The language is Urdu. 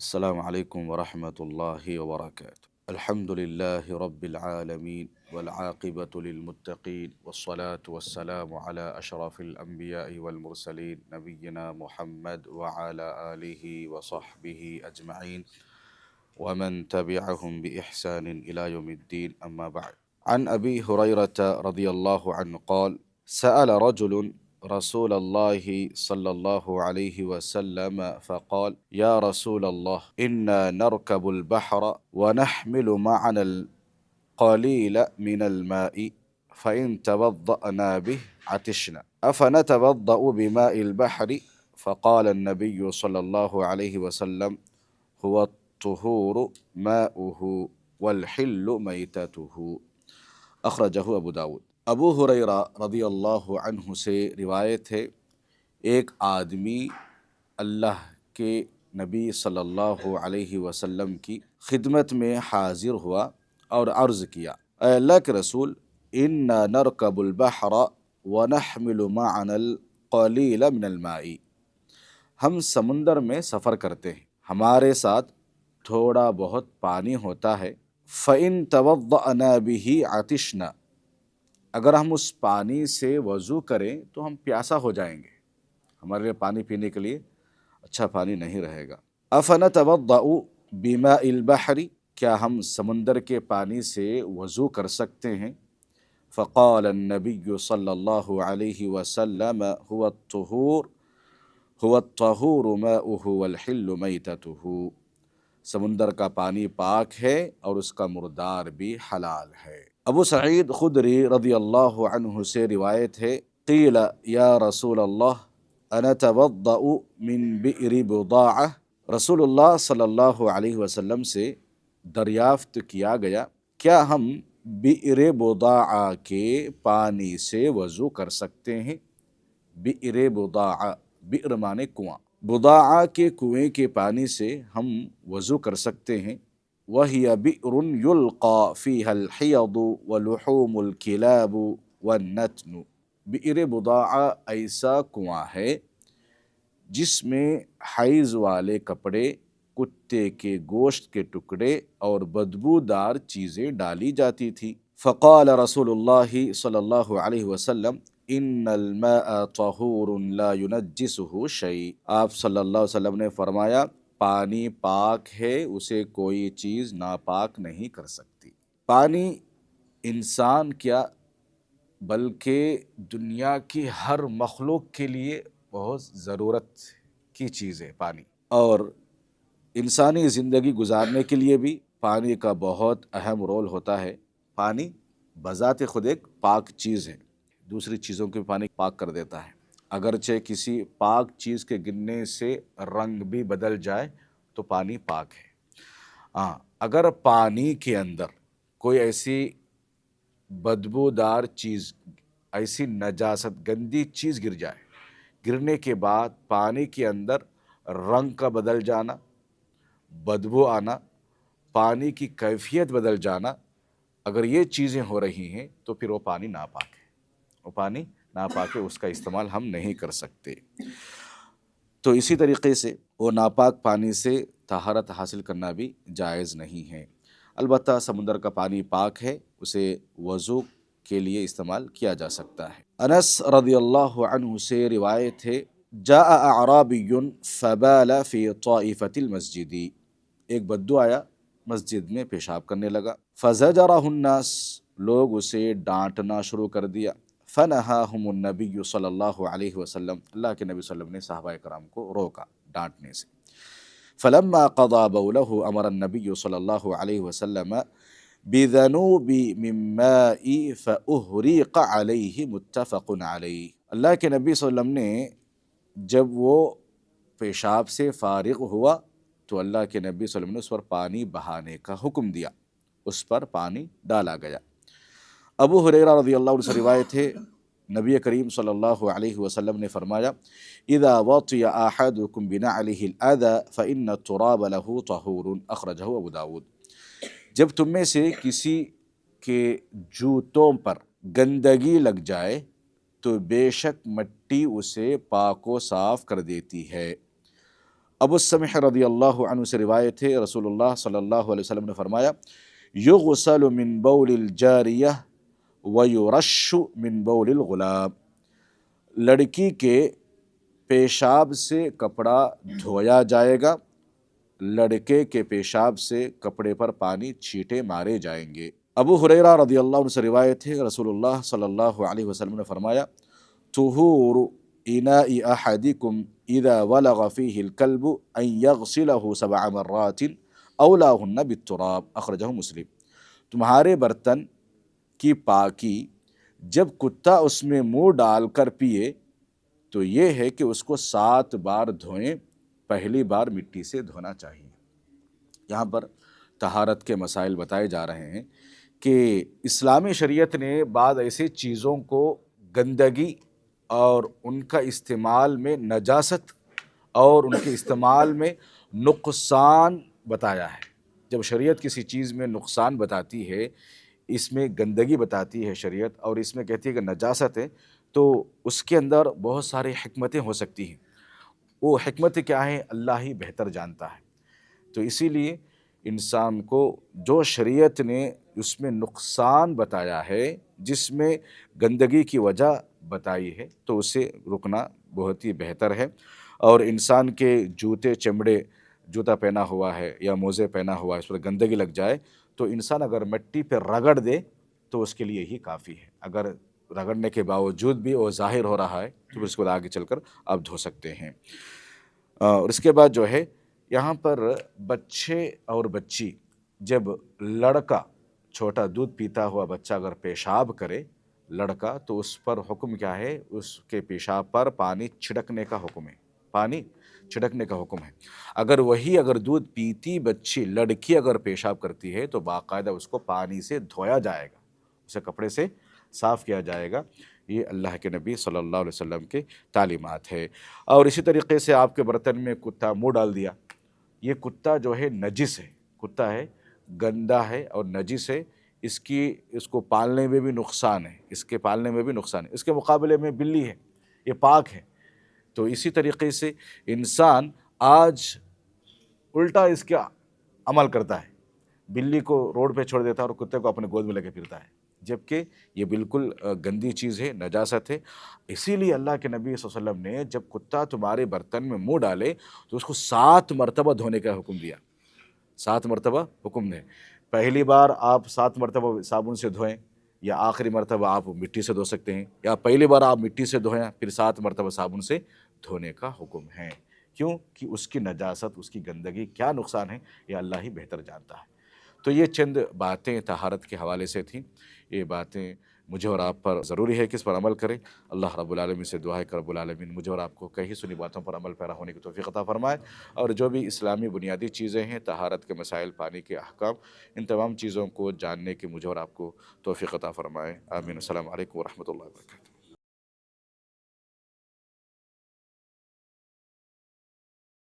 السلام عليكم ورحمة الله وبركاته. الحمد لله رب العالمين والعاقبة للمتقين والصلاة والسلام على أشرف الأنبياء والمرسلين نبينا محمد وعلى آله وصحبه أجمعين ومن تبعهم بإحسان إلى يوم الدين، أما بعد. عن أبي هريرة رضي الله عنه قال: سأل رجل رسول الله صلى الله عليه وسلم فقال: يا رسول الله، إنا نركب البحر ونحمل معنا القليل من الماء، فإن توضأنا به عطشنا، أفنتوضأ بماء البحر؟ فقال النبي صلى الله عليه وسلم: هو الطهور ماؤه والحل ميتته، اخرجہ ابو داود۔ ابو ہریرہ رضی اللہ عنہ سے روایت ہے، ایک آدمی اللہ کے نبی صلی اللہ علیہ وسلم کی خدمت میں حاضر ہوا اور عرض کیا: اے اللہ کے رسول، انا نرکب البحر ونحمل معنا القلیل من الماء، ہم سمندر میں سفر کرتے ہیں، ہمارے ساتھ تھوڑا بہت پانی ہوتا ہے۔ فَإِن تَوَضَّأْنَا بِهِ عَطِشْنَا، اگر ہم اس پانی سے وضو کریں تو ہم پیاسا ہو جائیں گے، ہمارے لیے پانی پینے کے لیے اچھا پانی نہیں رہے گا۔ أَفَنَتَوَضَّأُ بِمَاءِ الْبَحْرِ، کیا ہم سمندر کے پانی سے وضو کر سکتے ہیں؟ فقال النبی صلی اللہ علیہ وسلم: هو الطہور ماؤہ والحل میتتہ، سمندر کا پانی پاک ہے اور اس کا مردار بھی حلال ہے۔ ابو سعید خدری رضی اللہ عنہ سے روایت ہے، قیل یا رسول اللہ انتوضأ من بئر بضاعہ، رسول اللہ صلی اللہ علیہ وسلم سے دریافت کیا گیا، کیا ہم بئر بضاعہ کے پانی سے وضو کر سکتے ہیں؟ بئر بضاعہ، بئر مانے کنواں، بضاعہ کے کنویں کے پانی سے ہم وضو کر سکتے ہیں۔ وَهِيَ بِئْرٌ يُلْقَى فِيهَا الْحِيَضُ وَلُحُومُ الْكِلَابُ وَالنَّتْنُ، بئر بضاعہ ایسا کنواں ہے جس میں حیض والے کپڑے، کتے کے گوشت کے ٹکڑے اور بدبودار چیزیں ڈالی جاتی تھی۔ فقال رسول اللہ صلی اللہ علیہ وسلم: ان الماء طہور لا ينجسہ شیء، آپ صلی اللہ علیہ وسلم نے فرمایا، پانی پاک ہے، اسے کوئی چیز ناپاک نہیں کر سکتی۔ پانی انسان کیا بلکہ دنیا کی ہر مخلوق کے لیے بہت ضرورت کی چیز ہے پانی، اور انسانی زندگی گزارنے کے لیے بھی پانی کا بہت اہم رول ہوتا ہے۔ پانی بذات خود ایک پاک چیز ہے، دوسری چیزوں کے پانی پاک کر دیتا ہے، اگرچہ کسی پاک چیز کے گرنے سے رنگ بھی بدل جائے تو پانی پاک ہے۔ ہاں، اگر پانی کے اندر کوئی ایسی بدبودار چیز، ایسی نجاست گندی چیز گر جائے، گرنے کے بعد پانی کے اندر رنگ کا بدل جانا، بدبو آنا، پانی کی کیفیت بدل جانا، اگر یہ چیزیں ہو رہی ہیں تو پھر وہ پانی ناپاک ہے، وہ پانی ناپاک ہے، اس کا استعمال ہم نہیں کر سکتے۔ تو اسی طریقے سے وہ ناپاک پانی سے طہارت حاصل کرنا بھی جائز نہیں ہے۔ البتہ سمندر کا پانی پاک ہے، اسے وضو کے لیے استعمال کیا جا سکتا ہے۔ انس رضی اللہ عنہ سے روایت ہے، جاء اعرابی فبال فی طائفۃ المسجد، ایک بدو آیا، مسجد میں پیشاب کرنے لگا، فزجرہ الناس، لوگ اسے ڈانٹنا شروع کر دیا، فنہاہم النبی صلی اللہ علیہ وسلم، اللہ کے نبی صلی اللہ علیہ وسلم نے صحابہ کرام کو روکا ڈانٹنے سے۔ فلما قضى بوله امر النبی صلی اللہ علیہ وسلم بذنوب من ماء فأہریق علیہ، متفق علیہ۔ اللہ کے نبی صلی اللہ علیہ وسلم نے جب وہ پیشاب سے فارغ ہوا تو اللہ کے نبی صلی اللہ علیہ وسلم نے اس پر پانی بہانے کا حکم دیا، اس پر پانی ڈالا گیا۔ ابو ہریرہ رضی اللہ عنہ سے روایت ہے، نبی کریم صلی اللہ علیہ وسلم نے فرمایا، اذا وطئ احدکم بنعلہ الاذى فان التراب له طہور، اخرجہ ابو داود۔ جب تم میں سے کسی کے جوتوں پر گندگی لگ جائے تو بے شک مٹی اسے پاک و صاف کر دیتی ہے۔ ابو سمح رضی اللہ عنہ سے روایت ہے، رسول اللہ صلی اللہ علیہ وسلم نے فرمایا یغسل من بول الجاریہ ویرش من بول الغلام، لڑکی کے پیشاب سے کپڑا دھویا جائے گا، لڑکے کے پیشاب سے کپڑے پر پانی چھینٹے مارے جائیں گے۔ ابو ہریرہ رضی اللہ عنہ سے روایت ہے، رسول اللہ صلی اللہ علیہ وسلم نے فرمایا طہور اناء احدکم اذا ولغ فیہ الکلب ان یغسلہ 7 مرات اولاہن بالتراب، اخرجہ مسلم۔ تمہارے برتن کی پاکی جب کتا اس میں منہ ڈال کر پیے تو یہ ہے کہ اس کو 7 بار دھوئیں، پہلی بار مٹی سے دھونا چاہیے۔ یہاں پر طہارت کے مسائل بتائے جا رہے ہیں کہ اسلامی شریعت نے بعض ایسے چیزوں کو گندگی اور ان کا استعمال میں نجاست اور ان کے استعمال میں نقصان بتایا ہے۔ جب شریعت کسی چیز میں نقصان بتاتی ہے، اس میں گندگی بتاتی ہے شریعت، اور اس میں کہتی ہے کہ نجاست ہے، تو اس کے اندر بہت ساری حکمتیں ہو سکتی ہیں۔ وہ حکمت کیا ہے اللہ ہی بہتر جانتا ہے۔ تو اسی لیے انسان کو جو شریعت نے اس میں نقصان بتایا ہے، جس میں گندگی کی وجہ بتائی ہے، تو اسے رکنا بہت ہی بہتر ہے۔ اور انسان کے جوتے چمڑے، جوتا پہنا ہوا ہے یا موزے پہنا ہوا ہے، اس پر گندگی لگ جائے تو انسان اگر مٹی پہ رگڑ دے تو اس کے لیے ہی کافی ہے۔ اگر رگڑنے کے باوجود بھی وہ ظاہر ہو رہا ہے تو پھر اس کو آگے چل کر آپ دھو سکتے ہیں۔ اور اس کے بعد جو ہے یہاں پر بچے اور بچی، جب لڑکا چھوٹا دودھ پیتا ہوا بچہ اگر پیشاب کرے لڑکا، تو اس پر حکم کیا ہے؟ اس کے پیشاب پر پانی چھڑکنے کا حکم ہے، پانی چھڑکنے کا حکم ہے۔ اگر دودھ پیتی بچی لڑکی اگر پیشاب کرتی ہے تو باقاعدہ اس کو پانی سے دھویا جائے گا، اسے کپڑے سے صاف کیا جائے گا۔ یہ اللہ کے نبی صلی اللہ علیہ وسلم کے تعلیمات ہے۔ اور اسی طریقے سے آپ کے برتن میں کتا منہ ڈال دیا، یہ کتا جو ہے نجس ہے، کتا ہے گندا ہے اور نجس ہے، اس کو پالنے میں بھی نقصان ہے، اس کے پالنے میں بھی نقصان ہے۔ اس کے مقابلے میں بلی ہے، یہ پاک ہے۔ تو اسی طریقے سے انسان آج الٹا اس کا عمل کرتا ہے، بلی کو روڈ پہ چھوڑ دیتا ہے اور کتے کو اپنے گود میں لے کے پھرتا ہے، جبکہ یہ بالکل گندی چیز ہے، نجاست ہے۔ اسی لیے اللہ کے نبی صلی اللہ علیہ وسلم نے جب کتا تمہارے برتن میں منہ ڈالے تو اس کو 7 مرتبہ دھونے کا حکم دیا، 7 مرتبہ حکم دے۔ پہلی بار آپ 7 مرتبہ صابن سے دھوئیں، یا آخری مرتبہ آپ مٹی سے دھو سکتے ہیں، یا پہلی بار آپ مٹی سے دھوئیں پھر 7 مرتبہ صابن سے دھونے کا حکم ہے۔ کیوں کہ اس کی نجاست، اس کی گندگی کیا نقصان ہے یہ اللہ ہی بہتر جانتا ہے۔ تو یہ چند باتیں طہارت کے حوالے سے تھیں، یہ باتیں مجھے اور آپ پر ضروری ہے کہ اس پر عمل کریں۔ اللہ رب العالمین سے دعا ہے کہ رب العالمین مجھے اور آپ کو کہی سنی باتوں پر عمل پیرا ہونے کی توفیق عطا فرمائے، اور جو بھی اسلامی بنیادی چیزیں ہیں، طہارت کے مسائل، پانی کے احکام، ان تمام چیزوں کو جاننے کی مجھے اور آپ کو توفیق عطا فرمائے۔ آمین۔ السلام علیکم ورحمۃ اللہ وبرکاتہ۔